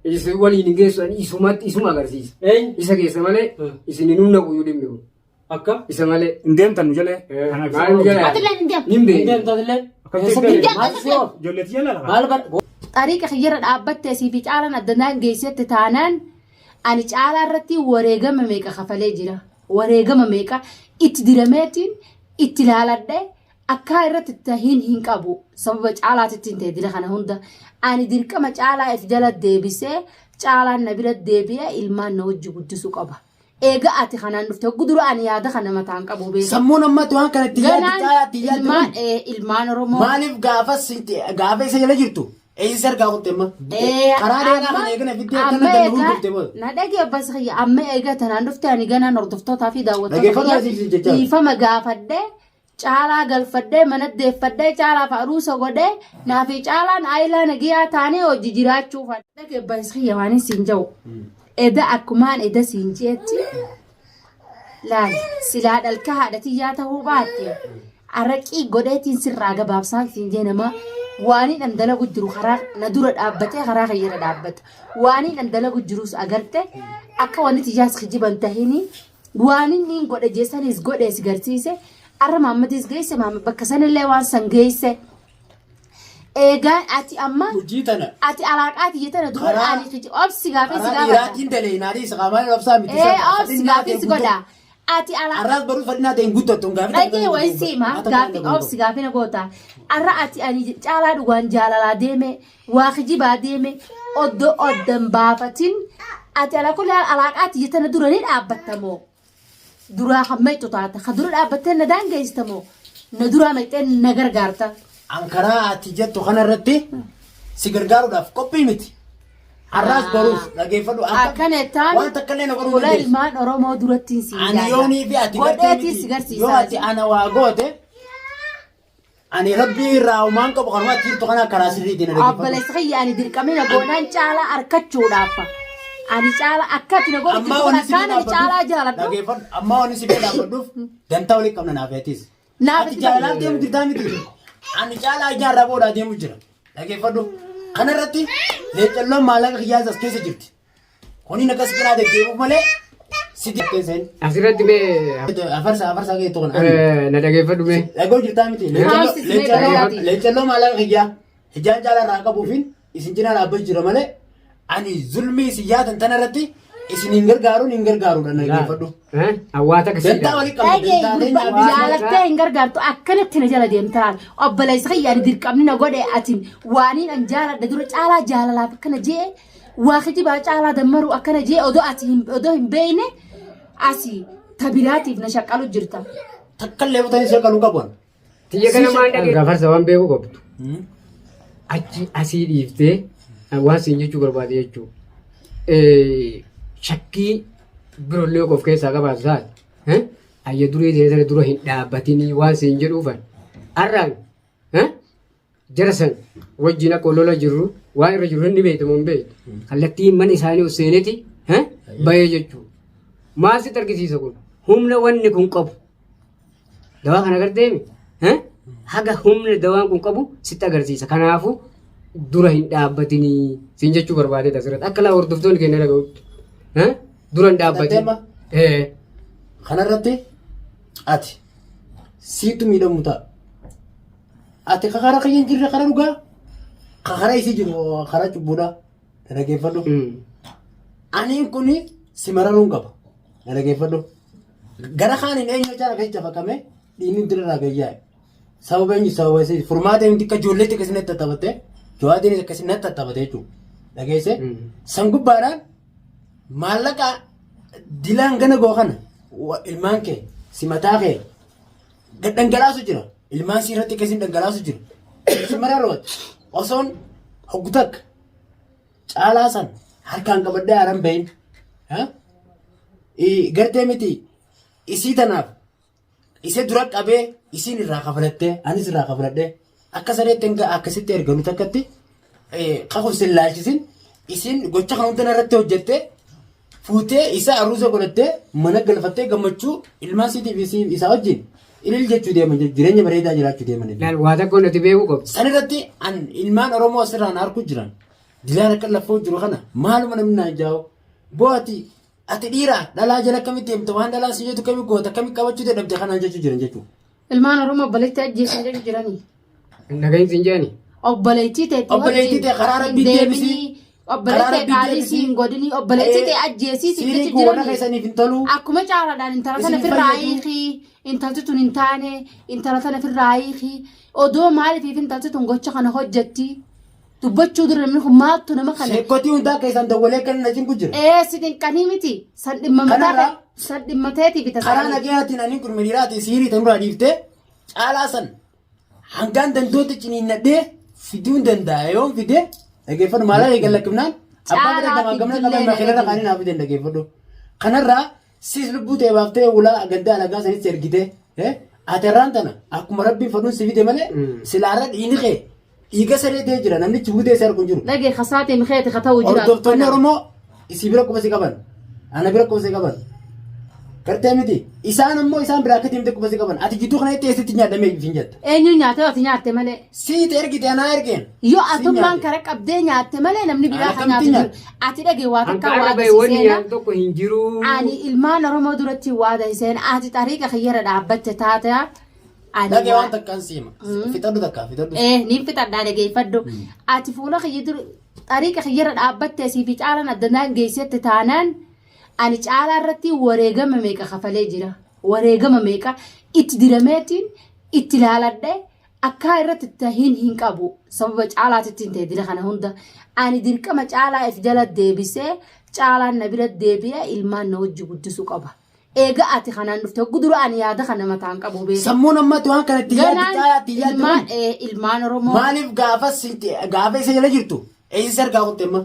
Isin waliin geessan isuma agarsiisa. Isa keessa malee isin humna guyyuu dhimmi. Akka isa malee hin deemtan jalee. Maal jalee? Atileen hin deemtu. Nimbe. hin deemtan illee. Ijoolleetti jala Maal bar Xariiqa xiyyaara dhaabbattee si fi caalaan addanaan geessetti taanaan ani caalaa irratti wareegama meeqa kafalee jira. Wareegama meeqa itti dirameetiin itti ilaaladhee akka irratti tahiin hin qabu sababa caalaatitti hin ta'e dira kana hunda ani dirqama caalaa if jala deebisee caalaan na bira deebi'ee ilmaan na wajji guddisuu qaba. Eega ati kanaan dhufte gudura ani yaada kana mataan qabu beeku. sammuun ammatti waan kanatti yaaddi ilmaan Oromoo. maaliif gaafa isa jala jirtu eessi sargaa kutte amma karaa dheeraa kana eegana fiddee akkana danda'uu dhufte moo na dhagee abbas xiyya amma eega tanaan dhufte ani ganaan hordoftootaa fi Dhaggeeffatoota daawwattoota jecha. dhiifama gaafadhee caalaa galfadhee mana deeffadhee caalaa fa'aruusa godhee naafi caalaan aayilaa nagiyaa taanee hojii jiraachuuf dhagee abbas xiyya waan siin jiru eda akkumaan eda siin jeetti laal silaa dhalka haadhatii ta'uu baatte araqii godheetiin sirraa gabaabsaa siin jee nama waanii daldala jiru karaa na dura dhaabbatee karaa kayyara dhaabbata waanii daldala jirus agarte akka wanti tijaas kijiban tahini waanii niin godhe jeessanis godhees garsiise arra maammatis geesse maamma bakka sanillee waan san geesse eegaan ati amma hojii tana ati alaaqaati jettana dura dhaani kiji obsi gaafee si karaa gaafata dhiiraatiin dalee naadii saqaamaan obsaa miti obsi gaafee si godha ati alaaqaa arraas baruu fadhinaa ta'in guutattu gaafii dhagee waysiima gaafi obsi gaafi na goota arra ati ani caalaa dhugaan jaalalaa deeme waa kijibaa deeme oddan baafatin ati ala kulli alaaqaati jettana dura ni dhaabbattamoo duraa hammaytu taata ka dura dhaabbattee na daangeessamoo na duraa mayxee na gargaarta ankaraa ati jettu kanarratti si gargaaruudhaaf qophii miti arraas baruuf dhageeffadhu akkanetaan waan takkallee na godhuu fuula dandeessu. ilmaan Oromoo durattiin si Ani yoonii fi ati godheetiin si yoo garsiisaa ati ana waa goote ani rabbii irraa uumaan qabu kanuma ati jirtu kana karaa sirriitiin dhageeffadhu. obboleessa kiyya ani dirqamina goonaan caalaa harkachuudhaaf ani caalaa akkatti na godhu Ammaa kun wanni si akkaan ani caalaa jaaladhu dhageeffadhu ammaa wanni si dhaabbaduuf dantaa walii qabna naaf yaatiis. Naaf Ati itti jaalalaaf deemu jirtaa miti. Ani caalaa ijaarraa boodhaa deemu jira. Dhageeffadhu. Kanarratti leecalloon maallaqa kiyyaas as keessa jirti. Kuniin akkas biraa deddeebi'uuf malee si deebi'een. Asirratti mee Afarsaa keetti kun. na dhageeffadhu mee. Dhagoo jirtaa miti. Leecalloo maallaqa kiyyaa ijaan caalaa irraa qabuufin isin cinaa dhaabbatu jira malee ani zulmii isin yaatan tanarratti isin hin gargaaruudha dhageeffadhu. Awwaata Dantaa akkasiidha. walii qabna. jaalattee hin gargaartu akkanatti na jala deemtaan obboleessa kiyya ani dirqamni na godhe atiin waaniin an jaaladha dura caalaa jaalalaaf akkana jee waa kijibaa caalaa dammaruu akkana jee odoo hin beeyne asii tabiraatiif na shaqqalu jirta. Takkallee butanii shaqqaluu qabuun. Tiyya kana maal dhagee? Gafarsa waan beeku qabdu. Achi asii dhiiftee waan siin jechuu barbaade jechuu. Shakkii biroollee of keessaa qabaatu taate. Ayya duree teessee dura hin dhaabbatinii waan siin jedhuufan. Har'aan jara san wajjin akka olola jirru waan irra jirru inni beektamu hin beektu. Kallattiin mana isaanii of seeneeti bahee jechuudha. Maal sitti argisiisa kun? Humna wanni kun qabu. Dawaa kana agarteemi? Haga humna dawaan kun qabu sitti agarsiisa. Kanaafuu dura hin dhaabbatinii siin jechuu barbaadeeta asirratti. Akka laa hordoftoonni keenya dhaga'utti. Dura hin dhaabbatin. Kanarratti ati siitu miidhamu ta'a. Ati kakara kiyya hin jirre kara dhugaa. Kakara isii jiru kara cubbuudha. Dhageeffadhu. Aniin kuni si mararuun qaba. Dhageeffadhu. Gara kaaniin eenyu hojjaa keessa fakkame dhiinni dirraa gayyaa'e. Sababa eenyu sababa isii furmaata eenyu xiqqa ijoolleetti akkasii natti taphate jawaadiin akkasii natti taphate jechuudha. Dhageesse san gubbaadhaan maallaqa dilaan gana goo kana ilmaan kee si mataa kee dhangalaasu jira. Ilmaan si irratti akkasii dhangalaasu jira. Si mararooti osoon hoggutak caalaa san harkaan qabadhee haran bahin. Gartee miti isii tanaaf isee dura qabee isiin irraa kafalattee anis irraa kafaladhee akka sareetti akkasitti ergamu takkatti qabu isin laalchisin isiin gocha kan hundana irratti hojjettee fuutee isa aruusa godhattee mana galfattee gammachuu ilmaan siitiif isaa wajjin ilil jechuu deeman jireenya bareedaa jiraachuu deeman. Laal waa tokko nuti beekuu qabdu. San irratti ilmaan Oromoo asirraan harkuu jiran dilaan akka lafoo jiru kana maaluma namni naan jaa'u bo'aati ati dhiira dhalaa jala akkamitti deemta waan dhalaa si jettu kami goota kami qabachuu dadhabde kanaan jechuu jiran jechuudha. Ilmaan Oromoo obboleettii ajjeesan jedhu jiranii. Nagayin siin jeeni. Obboleettii ta'e Obboleettii ta'e karaa rabbii deebisii. Obboleettii qaalii siin godhini obboleettii ta'e ajjeesii siin Siirii jechu goota jiranii. keessaniif hin tolu. Akkuma caalaadhaan intala sana firraa hiikii intalti tun hin taane intala sana firraa hiikii odoo maaliif intalti tun gocha kana hojjetti dubbachuu dura namni kun maaltu nama kana. Sheekotii hundaa keessan dawwalee kan na cinku jira. Si dinqanii miti san dhimma mataa san dhimma ta'eeti bita karaa nagayaatiin ani kun midiraati siirii tanurraa dhiiftee caalaa san hangaan dandoota ciniinnadhee fiduu danda'a yoo fide dhageeffadhu maalaa eegan lakkifnaan abbaa bada gamaa gamna qaban makiinarra kaanii naaf fiden dhageeffadhu kanarraa siis lubbuu ta'e baaftee ulaa gandaa alagaa sanitti ergite aterraan tana akkuma rabbiin fadhuun si fide malee silaarra dhiini kee dhiiga saree ta'e jira namnichi buutee isa arguu jiru. Dhagee kasaatee mikeeti kata'uu jira. Hordoftoonni Oromoo isii bira qubasi qaban ana bira qubasi qaban. Gartee miti isaan ammoo isaan biraa akka deemte qubasi qaban ati jidduu kana itti eessitti nyaadhamee hin jetta. Eenyu nyaate ati nyaatte malee. Siite ergite anaa ergeen. Yoo atummaan kara qabdee nyaatte malee namni biraa kan nyaatu jiru. Ati dhagee waa takka waa dasiseena. Tokko hin jiru. Ani ilmaan Oromoo duratti waa dasiseena ati xariiqa kiyyara dhaabbatte taate. Dhagee waan takkaan siima. Fixadhu takkaa fixadhu. Niin fixadhaa dhageeffadhu. Ati fuula kiyya dura xariiqa kiyyara dhaabbattee siifi caalaan addanaan geessette taanaan. Ani caalaa irratti wareegama meeqa kafalee jira. Wareegama meeqa itti dirameetiin itti ilaaladhee akka irratti tahiin hin qabu. Sababa caalaatitti hin ta'e dira kana hunda. Ani dirqama caalaa if jala deebisee caalaan na bira deebi'ee ilmaan na wajji guddisuu qaba. Eega ati kanaan dhufte gudura ani yaada kana mataan qabu beeku. Sammuun ammatti waan kanatti yaaddi ilmaan Oromoo. Maaliif gaafa isa jala jirtu? Eessi argaa kutte amma.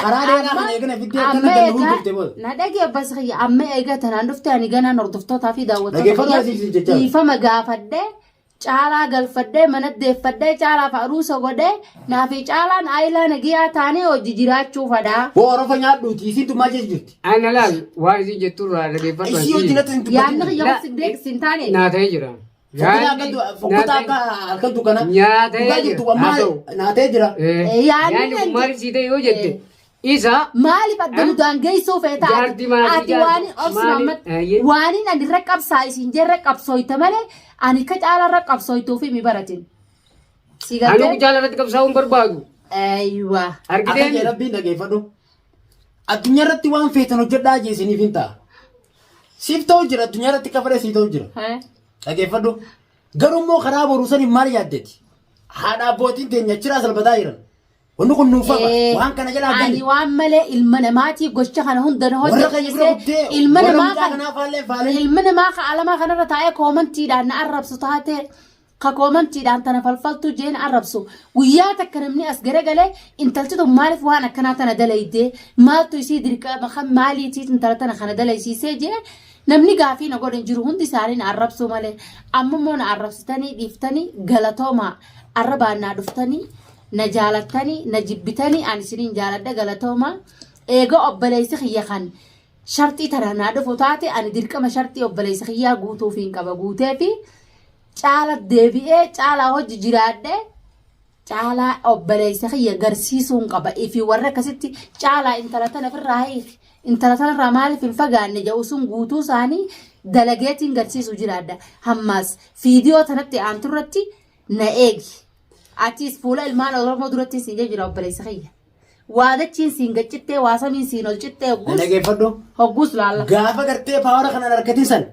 Karaa dheeraa kana eegana fiddee akkana galuu turte booda. Na dhagee abbas kiyya amma eega tanaan dhufte ani ganaan hordoftootaa fi Dhaggeeffadhaa siif jechaa. dhiifama gaafadhee caalaa galfadhee mana deeffadhee caalaa fa'aruusa godhee naafi caalaan aayilaa nagiyaa taanee hojii jiraachuu fadhaa. Boo Orofa nyaadhuuti isiin maal jechi jirti. Ana laal waa isin jetturraa dhageeffadhu. Isii hojii natti hin Yaadni dubbatin. kiyya hosi beeksisin taane. Naatee jira. Fokkota akka dukana. Nyaatee jira. Naatee jira. Yaadni kun maal siite yoo jette isa Maaliif adda nudaan geessoo feetaa Jaartii maatii ati waan obsi waan ani irra qabsaa isin jirra qabsooyta malee ani ka caala irra qabsooytuu fi mi baratin. Si anu galte? jaalarratti qabsaa'uun barbaadu. Aywa. Akka Argiteen rabbiin dhageeffadhu. Addunyaa irratti waan feetan hojjedhaa jeesiniif hin ta'a. Siif ta'u jira addunyaa irratti kafalee siif ta'u jira. Dhageeffadhu. Garuu immoo karaa boruu saniin maal yaaddeeti? Haadha abbootiin teenya achiraa salphataa jiran. Wanni kun nuufama waan kana jalaa Ani gani. waan malee ilma namaatiif gocha kana hunda na Warra keenya bira hojjechiisee guddee ilma warra namaa mucaa kana kanaa faallee faalee. ilma namaa ka alamaa kanarra taa'ee koomantiidhaan na arrabsu taate ka koomantiidhaan tana falfaltuu jeen arrabsu guyyaa takka namni as garagalee intalti tun maaliif waan akkanaa tana dalaydee maaltu isii dirqama kan maaliitiif intala tana kana dalaysiisee jee namni gaafii na godhan jiru hundi isaanii na arrabsu malee amma immoo na arrabsitanii dhiiftanii galatooma arrabaan naa dhuftanii na jaalattanii na jibbitanii ani isiniin jaaladha galatooma eega obboleessi kiyya kan shartii tana naa dhufu taate ani dirqama shartii obboleessi kiyyaa guutuuf hin qaba guutee fi caala deebi'ee caalaa hojii jiraadhe caalaa obboleessi kiyya garsiisuun qaba ifi warra akkasitti caalaa intala tana firraa hiiki intala tanarraa maaliif hin fagaanne jedhu sun guutuu isaanii dalageetiin garsiisuu jiraadha hammaas fiidiyoo tanatti aanturratti na eegi. Atis fuula ilmaan Oromoo duratti siin jira obboleessa kiyya. Waadachiin siin gaccittee waasamiin siin ol cittee Dhageeffadhu. hogguus laalla. Gaafa gartee paawara kanan harkatisan.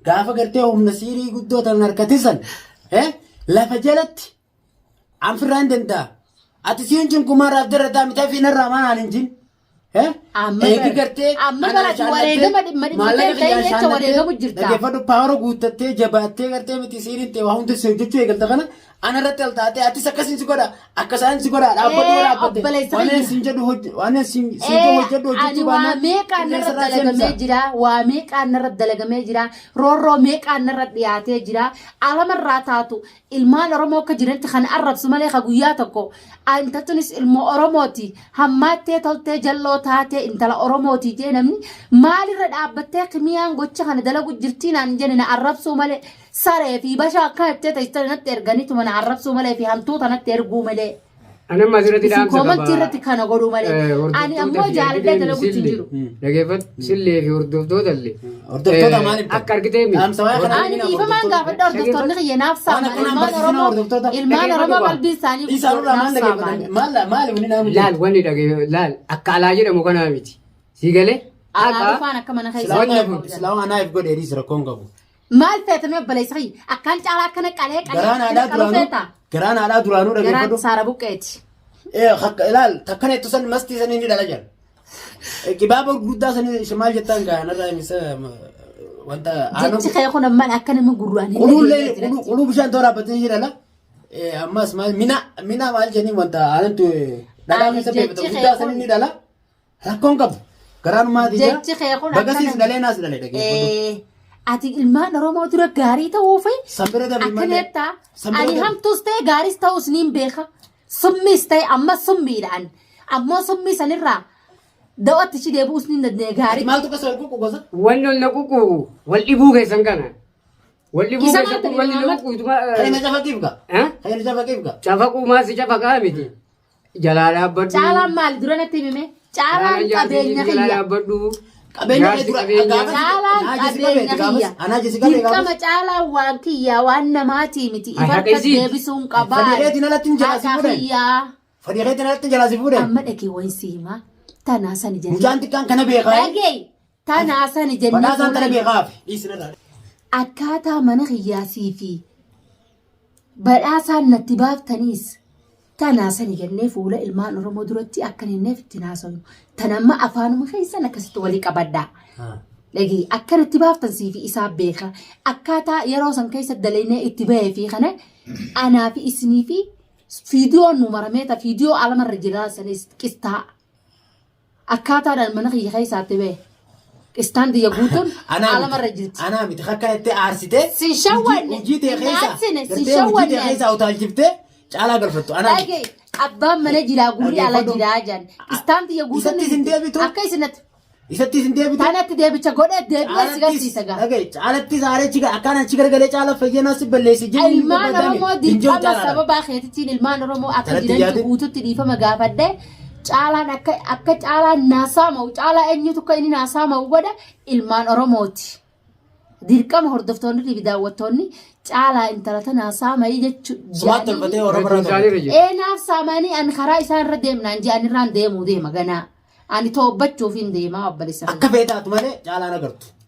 Gaafa gartee humna siirii guddoo tanan harkatisan. Lafa jalatti anfirraan danda'a. Ati siin cunkumaa raabdarra taa'amtee fi narraa maan hin jin. Eegi gartee amma barati wareegama dhimma ta'e jecha wareegamu jirta. Dhageeffadhu paawara guuttattee jabaattee gartee miti siiriin ta'e waa hunda si hojjechuu eegalta kana ana irratti al taatee atis akkasiin si godha akka isaan si godha dhaabbatte waan siin jedhu waan siin hojjedhu Ani waa meeqaan narra dalagamee jira waa meeqaan narra dalagamee jira roorroo meeqaan narra dhiyaatee jira alamarraa taatu ilmaan Oromoo akka jiranitti kan arrabsu malee ka guyyaa tokko intaltunis ilmoo Oromooti hammaattee toltee jalloo taatee intala Oromooti jee namni maalirra dhaabbattee kimiyaan gocha kana dalagu jirtiin aan jenne na arrabsuu malee saree fi bashaa akka jettee ta'istoon natti erganiitu mana arrabsuu malee fi hantuu tanatti erguu malee Ana masirratti Isin dhaamsa koomantii irratti kana godhuu malee. Ani ammoo jaaladhee dalaguutti hin jiru. Dhageeffatu sillee fi hordoftoota illee. Hordoftoota maaliif? Akka argitee mi? Dhaamsa waa'ee kanaa Ani dhiifamaan gaafadha hordoftoonni kiyya naaf saaman. Ilmaan Oromoo qalbii isaanii Isaanirraa maal naaf saaman. dhaggeeffatan? Maali wani naamu? Laal wanni dhagee laal akka alaa jedhamu kanaa miti. Sii galee? Alaa dhufaan akka mana keessaa. Islaamaa anaaf godhe dhiis rakkoon qabu. Maal feetamee obboleessa kiyya akkaan caalaa akkana qalee Garaan aadaa duraanuu Garaan dhaggeeffatu. saara buqqeeti. Ilaal takkana itti san mastii sanii ni dhala jala. Kibaaba guddaa sanii shimaal jettaan gaanarraa himisa wanta Jechi kee kun ammaan akka nama gurraan hin quluu bishaan toora dhaabbatanii jirala. Ammas mina maal jenii wanta aanantu dhadhaa keessa beekata guddaa sanii ni dhala. Rakkoon qabu. Garaanumaa Jechi dija kee kun bagasiis dhalee naas dhalee dhaggeeffatu. Ati ilmaan Oromoo dura gaarii ta'uu fi Sambira dabalii malee. akkanetta ani hamtuus ta'e gaariis ta'us niin beeka. Summiis ta'e amma summiidhaan ammoo summii sanirraa da'otti ishii deebi'uus ni dandeenye gaarii. Maaltu kasa walququ gosa? Wanni ol naququ wal dhibuu keessan kana. Wal dhibuu Isa keessatti maal wanni ta'e, naququ Kan na cafaqiif ga? Kan na cafaqiif ga? cafaquu maasi cafaqaa miti. Jalaa dhaabbadhu. Caalaan maali dura natti himime? Caalaan qabeenya Jalaa kiyya. dhaabbadhu. Qabeenya Jaarsi dura qabeenya. Caalaan qabeenya kiyya. Anaa jesi qabee Dirqama gaafas. caalaan waan kiyya waan namaatii miti. Ay, Ifarkas haqisii. deebisuun qabaa. Fadhiireetiin alatti hin jalaasi Haqa fuudhan. kiyyaa. Fadhiireetiin alatti hin jalaasi fuudhan. Amma dhagee wayiin siima. Tanaa sani jennee. Mucaan xiqqaan kana beekaa. Dhagee. Tanaa sani jennee. Badhaasaan kana beekaaf. Dhiisnirraa. Akkaataa mana kiyyaasii fi badhaasaan natti baaftaniis tanaa sani jennee fuula ilmaan Oromoo duratti akka hinneef itti naasawu. Tan amma afaanuma keessan akkasitti walii qabaddaa. Dhagee akka natti baaftansii fi isaa beeka. Akkaataa yeroo san keessa dalaynee itti bahee fi kana anaa fi isinii fi fiidiyoon nu marameeta fiidiyoo alamarra jiraa sanis qistaa. Akkaataadhaan mana kiyya keessaatti bahe. Qistaan diyya guutuun alamarra jirti. Anaa miti akka itti aarsitee. Sin shawwanne. Hojii ta'e keessa. Naatsine, sin Gartee hojii shawwanne. ta'e keessa utaalchiftee caalaa galfattu. Anaa miti. Dhagee abbaan mana jiraa gurri ala Dhaggeeffadhu. jiraa jan. Qistaan diyya guutuun Isatti isin deebitu? akka isinatti. Isatti isin deebitu. Tanatti deebicha godhee deebi'ee si garsiisa gaa. Dhagee caalatti saaree akkaan achi garagalee caala fayyana si balleessi. Ilmaan Oromoo dirqama sababaa keetitiin ilmaan Oromoo akka Tanatti jirantu yaadin. guututti dhiifama gaafadhee caalaan akka caalaan naasaa ma'u caalaa eenyutu akka inni naasaa ma'u godha ilmaan Oromooti. Dirqama hordoftoonni fi daawwattoonni caalaa intala naasaa ma'ii Sumaatti tolfatee jechuudha. warra biraa Naaf saamanii an karaa isaan irra deemnaan ji'anirraan deemuu deema ganaa. Ani toobbachuuf hin deemaa obboleessa. akka feetaatu malee caalaan agartu.